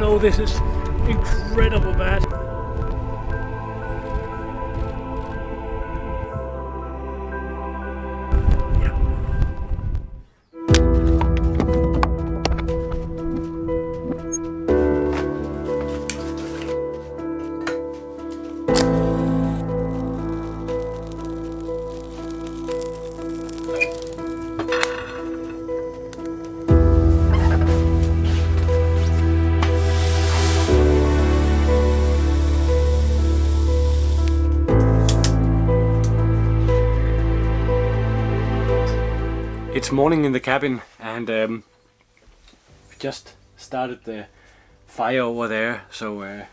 no, this is incredible bad. It's morning in the cabin, and we just started the fire over there, so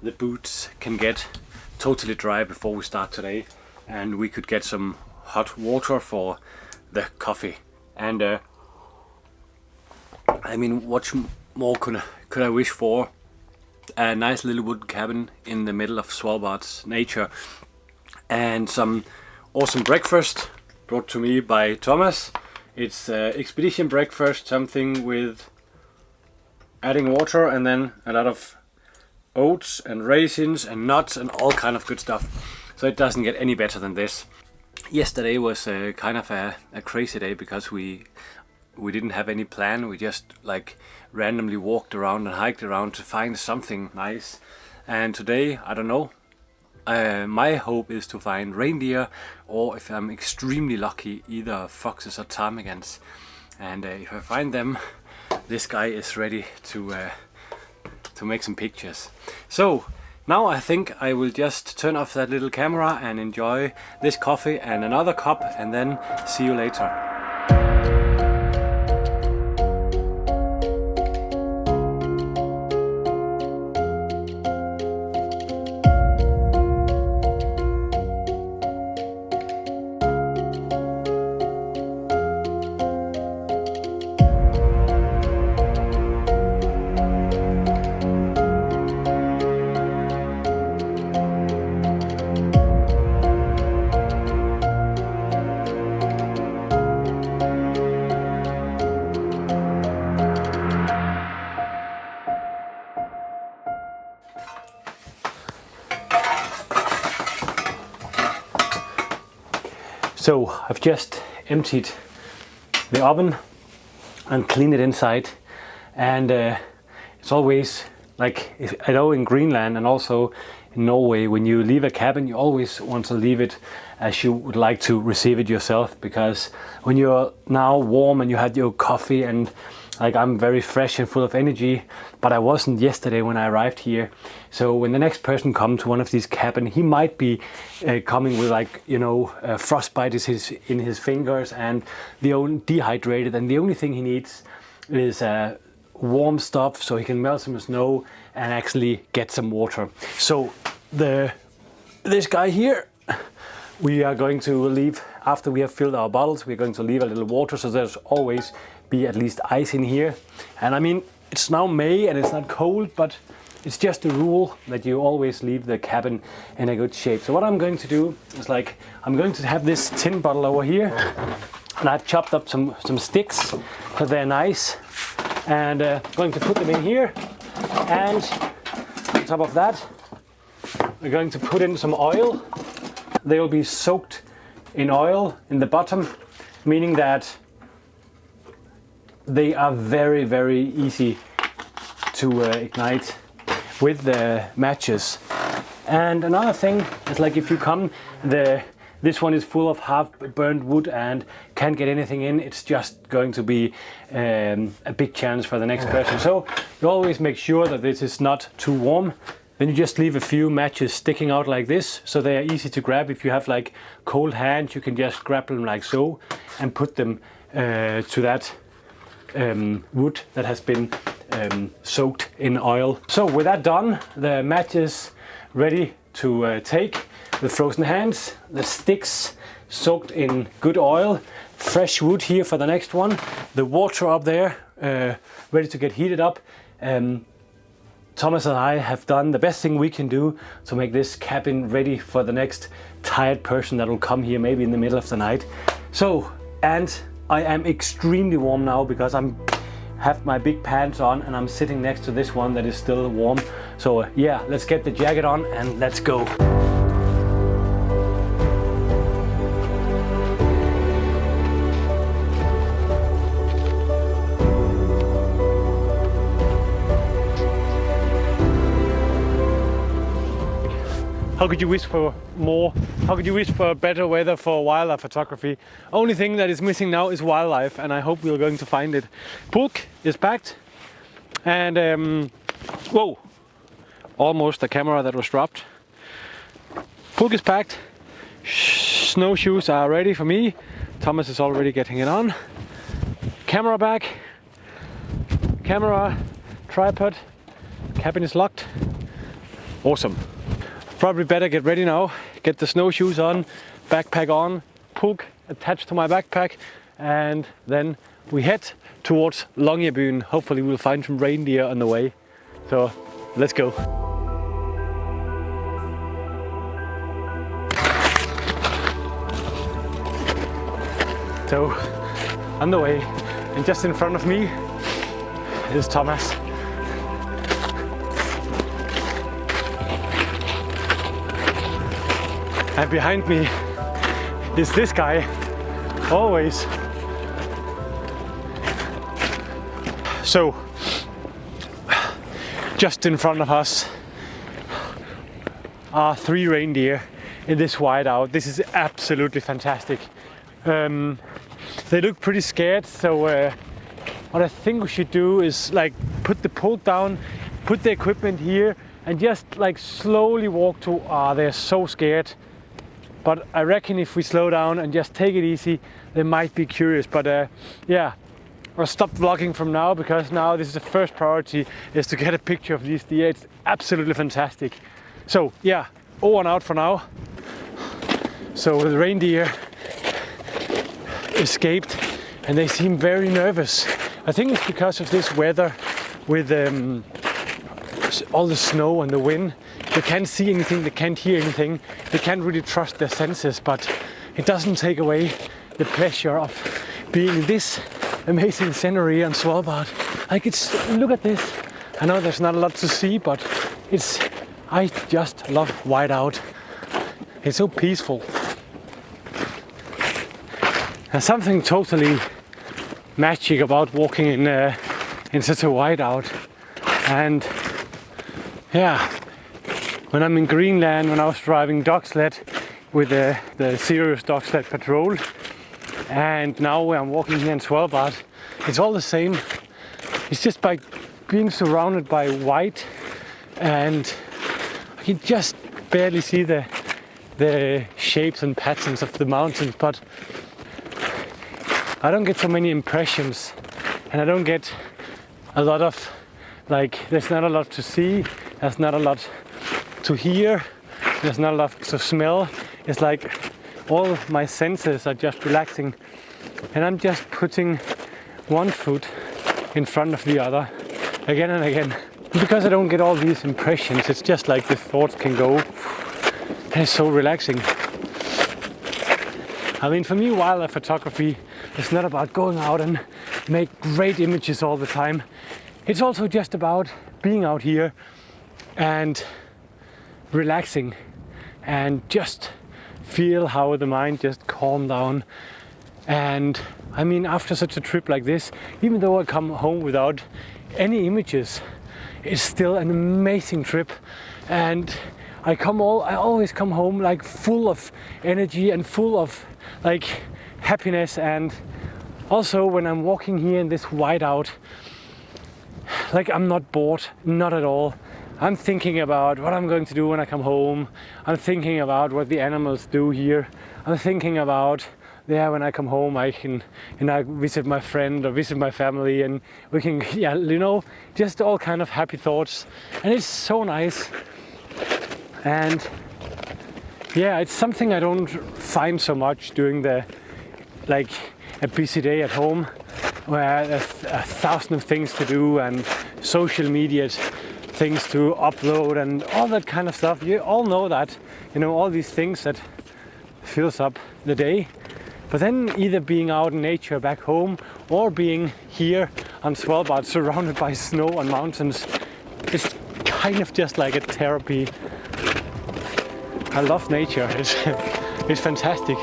the boots can get totally dry before we start today, and we could get some hot water for the coffee. And I mean, what more could I wish for? A nice little wood cabin in the middle of Svalbard's nature, and some awesome breakfast brought to me by Thomas. It's expedition breakfast, something with adding water and then a lot of oats and raisins and nuts and all kind of good stuff. So it doesn't get any better than this. Yesterday was kind of a crazy day because we didn't have any plan. We just like randomly walked around and hiked around to find something nice. And today, I don't know, my hope is to find reindeer, or if I'm extremely lucky, either foxes or ptarmigans. And if I find them, this guy is ready to make some pictures. So now I think I will just turn off that little camera and enjoy this coffee and another cup, and then see you later. So I've just emptied the oven and cleaned it inside, and it's always like, I know in Greenland and also in Norway, when you leave a cabin you always want to leave it as you would like to receive it yourself, because when you're now warm and you had your coffee, and like I'm very fresh and full of energy, but I wasn't yesterday when I arrived here. So when the next person comes to one of these cabins, he might be coming with, like, you know, frostbite is in his fingers and dehydrated, and the only thing he needs is warm stuff so he can melt some snow and actually get some water. So this guy here, we are going to leave, after we have filled our bottles, we're going to leave a little water, so there's always be at least ice in here. And I mean, it's now May and it's not cold, but it's just a rule that you always leave the cabin in a good shape. So what I'm going to do is, like, I'm going to have this tin bottle over here, and I've chopped up some sticks so they're nice, and going to put them in here. And on top of that, we're going to put in some oil. They will be soaked in oil in the bottom, meaning that they are very, very easy to ignite with the matches. And another thing is, like, if you come, this one is full of half burned wood and can't get anything in, it's just going to be a big challenge for the next person. So you always make sure that this is not too warm. Then you just leave a few matches sticking out like this, so they are easy to grab. If you have like cold hands, you can just grab them like so and put them to that wood that has been soaked in oil. So with that done, the matches ready to take, the frozen hands, the sticks soaked in good oil, fresh wood here for the next one, the water up there ready to get heated up. Thomas and I have done the best thing we can do to make this cabin ready for the next tired person that will come here maybe in the middle of the night. So, and I am extremely warm now because I'm have my big pants on, and I'm sitting next to this one that is still warm. So yeah, let's get the jacket on and let's go. How could you wish for more? How could you wish for better weather for wildlife photography? Only thing that is missing now is wildlife, and I hope we're going to find it. Pulk is packed, and whoa, almost the camera that was dropped. Pulk is packed. Snowshoes are ready for me. Thomas is already getting it on. Camera bag, camera, tripod, cabin is locked. Awesome. Probably better get ready now, get the snowshoes on, backpack on, Pulk attached to my backpack, and then we head towards Longyearbyen. Hopefully we'll find some reindeer on the way. So let's go. So on the way, and just in front of me is Thomas. And behind me is this guy, always. So, just in front of us are 3 reindeer in this whiteout. This is absolutely fantastic. They look pretty scared, so what I think we should do is like put the Pulk down, put the equipment here, and just like slowly walk to. They're so scared. But I reckon if we slow down and just take it easy, they might be curious. But yeah, I'll stop vlogging from now, because now this is the first priority, is to get a picture of these deer. It's absolutely fantastic. So yeah, over and out for now. So the reindeer escaped and they seem very nervous. I think it's because of this weather with all the snow and the wind. They can't see anything, they can't hear anything, they can't really trust their senses, but it doesn't take away the pleasure of being in this amazing scenery on Svalbard. Like look at this. I know there's not a lot to see, but I just love whiteout. It's so peaceful. There's something totally magic about walking in such a whiteout. And yeah, when I'm in Greenland, when I was driving dog sled with the serious dog sled patrol, and now when I'm walking here in Svalbard, it's all the same. It's just by being surrounded by white, and I can just barely see the shapes and patterns of the mountains, but I don't get so many impressions, and I don't get a lot of, there's not a lot to see, there's not a lot to hear, there's not a lot to smell. It's like all of my senses are just relaxing, and I'm just putting one foot in front of the other again and again. Because I don't get all these impressions, it's just like the thoughts can go, and it's so relaxing. I mean, for me, wildlife photography is not about going out and make great images all the time. It's also just about being out here and relaxing and just feel how the mind just calm down. And I mean, after such a trip like this, even though I come home without any images, it's still an amazing trip. And I always come home like full of energy and full of like happiness. And also when I'm walking here in this whiteout, like I'm not bored, not at all. I'm thinking about what I'm going to do when I come home. I'm thinking about what the animals do here. I'm thinking about, when I come home, I can, visit my friend or visit my family, and we can, just all kind of happy thoughts. And it's so nice. And yeah, it's something I don't find so much during a busy day at home, where there's 1,000 things to do and social media things to upload and all that kind of stuff. You all know that, all these things that fills up the day. But then either being out in nature back home or being here on Svalbard, surrounded by snow and mountains. It's kind of just like a therapy. I love nature. It's fantastic.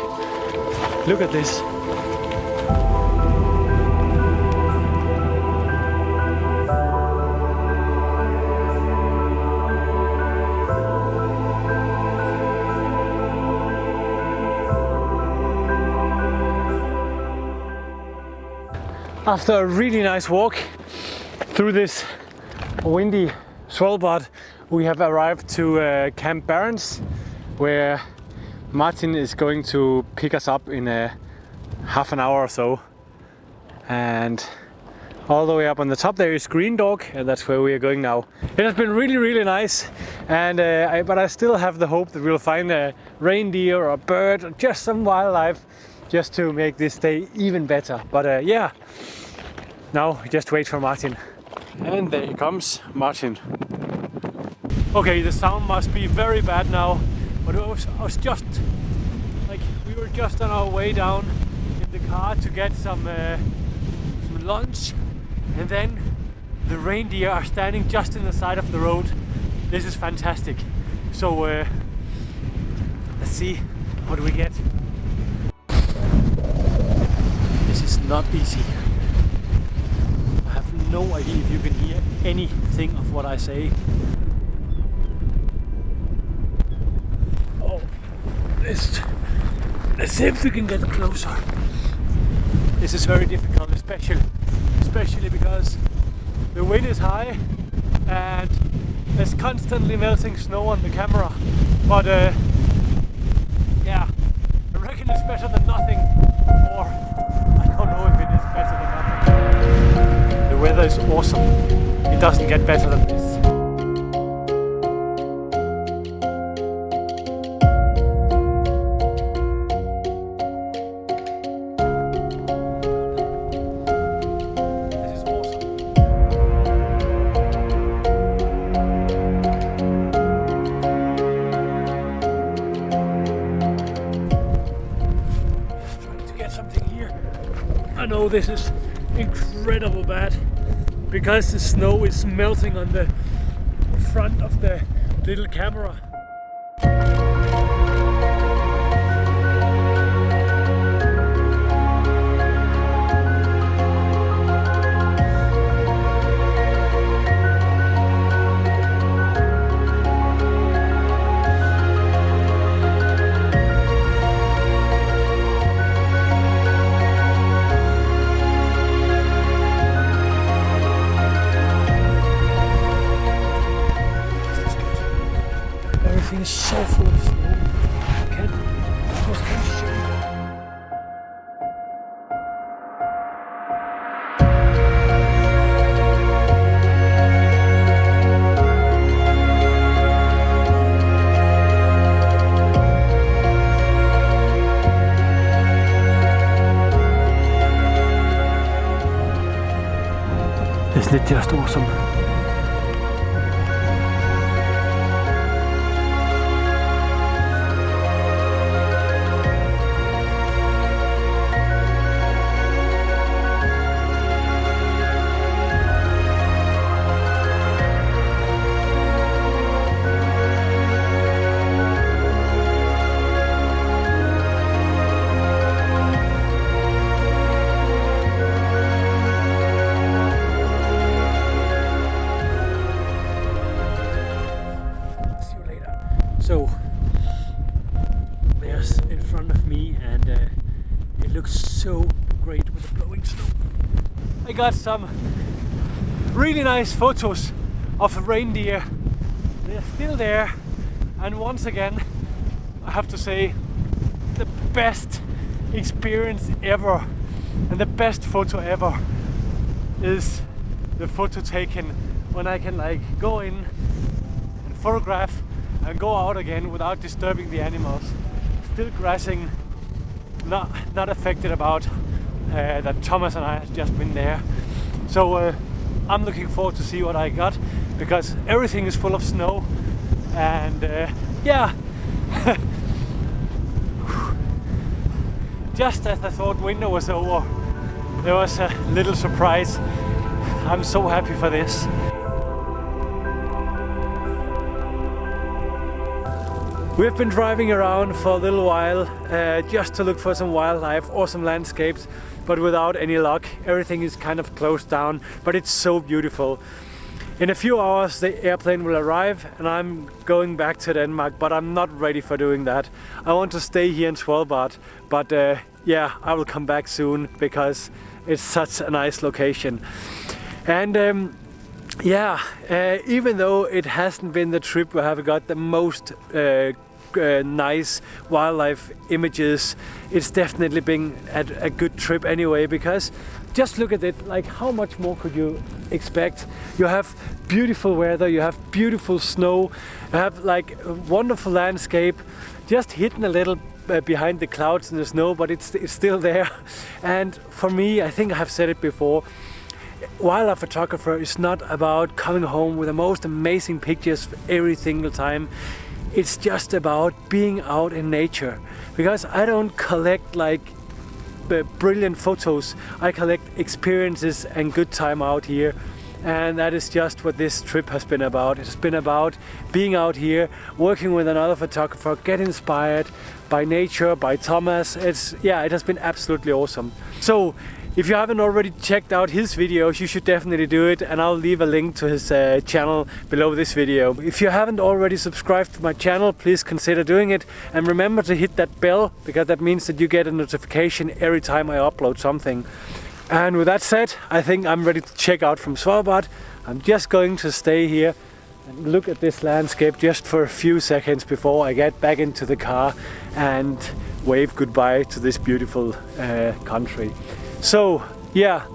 Look at this. After a really nice walk through this windy Svalbard, we have arrived to Camp Barents, where Morten is going to pick us up in half an hour or so. And all the way up on the top there is Green Dog, and that's where we are going now. It has been really nice, and but I still have the hope that we'll find a reindeer or a bird or just some wildlife, just to make this day even better. But yeah, now just wait for Morten. And there he comes, Morten. Okay, the sound must be very bad now, but I was just like, we were just on our way down in the car to get some lunch, and then the reindeer are standing just in the side of the road. This is fantastic. So let's see, what do we get? This is not easy. I have no idea if you can hear anything of what I say. Oh, let's see if we can get closer. This is very difficult, especially because the wind is high and there's constantly melting snow on the camera. But yeah, I reckon it's better than nothing, or I don't know if it is better than nothing. The weather is awesome. It doesn't get better than this. I know this is incredible bad because the snow is melting on the front of the little camera. Everything is so full of snow. I can't show you. Isn't it just awesome? So there's in front of me, and it looks so great with the blowing snow. I got some really nice photos of reindeer. They're still there, and once again I have to say, the best experience ever and the best photo ever is the photo taken when I can like go in and photograph and go out again without disturbing the animals, still grazing, not affected about that Thomas and I have just been there. So I'm looking forward to see what I got, because everything is full of snow, and yeah. Just as I thought winter was over, there was a little surprise. I'm so happy for this. We've been driving around for a little while just to look for some wildlife or some landscapes, but without any luck. Everything is kind of closed down, but it's so beautiful. In a few hours the airplane will arrive and I'm going back to Denmark, but I'm not ready for doing that. I want to stay here in Svalbard, but yeah, I will come back soon because it's such a nice location. And yeah, even though it hasn't been the trip where I've got the most nice wildlife images, it's definitely been a good trip anyway, because just look at it, like how much more could you expect? You have beautiful weather, you have beautiful snow, you have like a wonderful landscape, just hidden a little behind the clouds and the snow, but it's still there. And for me, I think I have said it before, wildlife photographer is not about coming home with the most amazing pictures every single time. It's just about being out in nature, because I don't collect like brilliant photos. I collect experiences and good time out here, and that is just what this trip has been about. It's been about being out here, working with another photographer, get inspired by nature, by Thomas. Yeah, it has been absolutely awesome. So if you haven't already checked out his videos, you should definitely do it, and I'll leave a link to his channel below this video. If you haven't already subscribed to my channel, please consider doing it, and remember to hit that bell, because that means that you get a notification every time I upload something. And with that said, I think I'm ready to check out from Svalbard. I'm just going to stay here and look at this landscape just for a few seconds before I get back into the car and wave goodbye to this beautiful country. So yeah,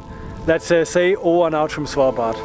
let's say over and out from Svalbard.